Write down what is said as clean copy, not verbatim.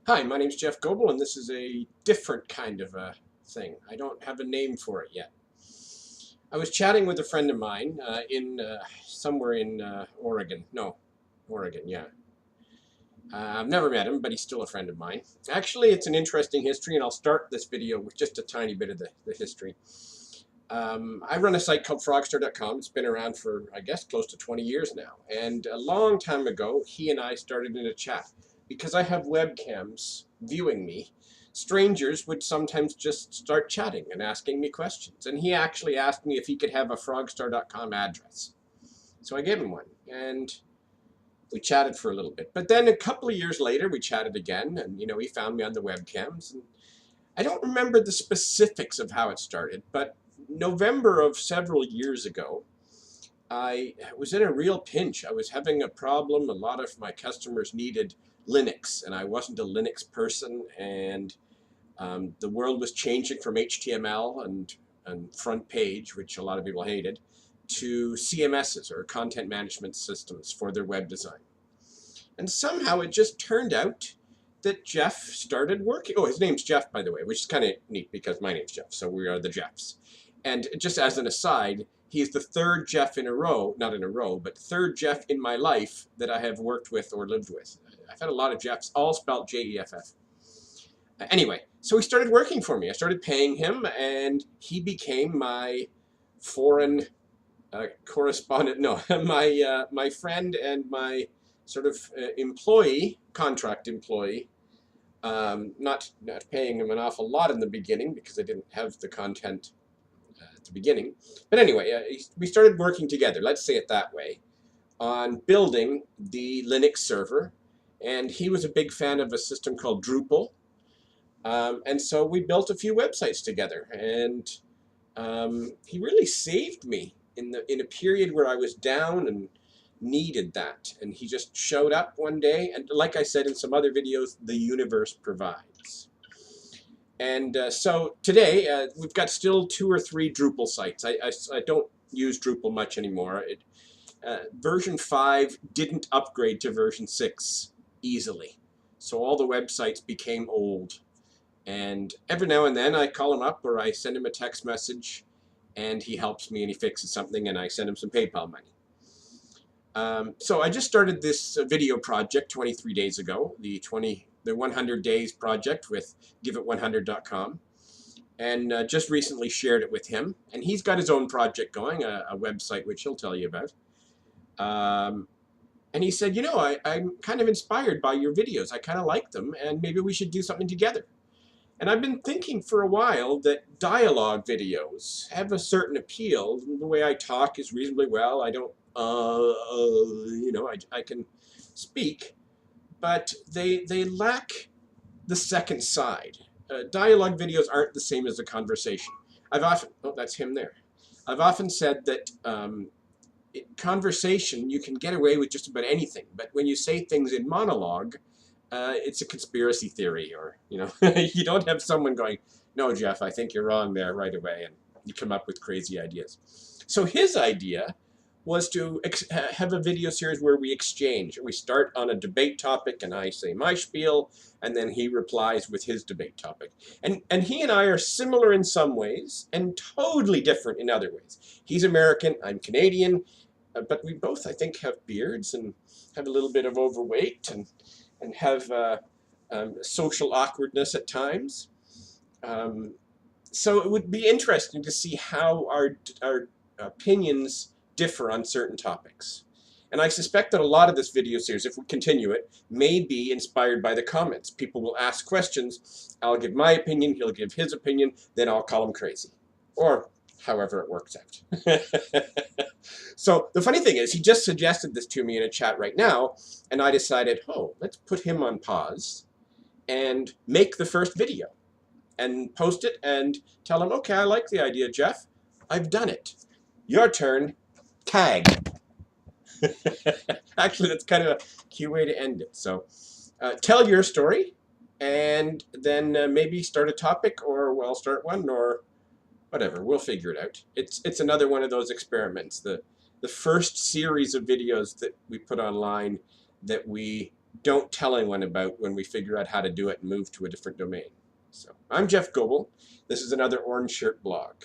Hi, my name's Jeff Goebel, and this is a different kind of a thing. I don't have a name for it yet. I was chatting with a friend of mine in somewhere in Oregon. No, Oregon, yeah. I've never met him, but he's still a friend of mine. Actually, it's an interesting history, and I'll start this video with just a tiny bit of the history. I run a site called Frogstar.com. It's been around for, I guess, close to 20 years now. And a long time ago, he and I started in a chat. Because I have webcams viewing me, strangers would sometimes just start chatting and asking me questions. And he actually asked me if he could have a Frogstar.com address. So I gave him one. And we chatted for a little bit. But then a couple of years later, we chatted again. And, he found me on the webcams. And I don't remember the specifics of how it started, but November of several years ago, I was in a real pinch. I was having a problem. A lot of my customers needed Linux, and I wasn't a Linux person, and the world was changing from HTML and front page, which a lot of people hated, to CMSs, or content management systems, for their web design. And somehow it just turned out that Jeff started working. Oh, his name's Jeff, by the way, which is kind of neat because my name's Jeff, so we are the Jeffs. And just as an aside, he's the third Jeff in a row, not in a row, but third Jeff in my life that I have worked with or lived with. I've had a lot of Jeffs, all spelled Jeff. Anyway, so he started working for me. I started paying him, and he became my foreign correspondent. No, my friend and my sort of employee, contract employee. Not paying him an awful lot in the beginning because I didn't have the content at the beginning. But anyway, we started working together, let's say it that way, on building the Linux server. And he was a big fan of a system called Drupal. And so we built a few websites together. And he really saved me in a period where I was down and needed that. And he just showed up one day. And like I said in some other videos, the universe provides. And so today, we've got still 2 or 3 Drupal sites. I don't use Drupal much anymore. Version 5 didn't upgrade to version 6 easily. So all the websites became old. And every now and then I call him up or I send him a text message and he helps me and he fixes something and I send him some PayPal money. So I just started this video project 23 days ago, the 100 Days project with GiveIt100.com, and just recently shared it with him. And he's got his own project going, a website which he'll tell you about. And he said, I'm kind of inspired by your videos. I kind of like them, and maybe we should do something together. And I've been thinking for a while that dialogue videos have a certain appeal. The way I talk is reasonably well. I don't, I can speak, but they lack the second side. Dialogue videos aren't the same as a conversation. That's him there. I've often said that conversation, you can get away with just about anything, but when you say things in monologue, it's a conspiracy theory, or, you don't have someone going, no, Jeff, I think you're wrong there right away, and you come up with crazy ideas. So his idea was to have a video series where we exchange. We start on a debate topic, and I say my spiel, and then he replies with his debate topic. And he and I are similar in some ways, and totally different in other ways. He's American, I'm Canadian, but we both, I think, have beards and have a little bit of overweight and have social awkwardness at times. So it would be interesting to see how our opinions differ on certain topics. And I suspect that a lot of this video series, if we continue it, may be inspired by the comments. People will ask questions, I'll give my opinion, he'll give his opinion, then I'll call him crazy. Or however it works out. So the funny thing is, he just suggested this to me in a chat right now, and I decided, let's put him on pause and make the first video and post it and tell him, okay, I like the idea, Jeff. I've done it. Your turn. Tag. Actually, that's kind of a cute way to end it. So tell your story, and then maybe start a topic, or well, start one, or whatever. We'll figure it out. It's another one of those experiments. The first series of videos that we put online that we don't tell anyone about when we figure out how to do it and move to a different domain. So I'm Jeff Goebel. This is another Orange Shirt blog.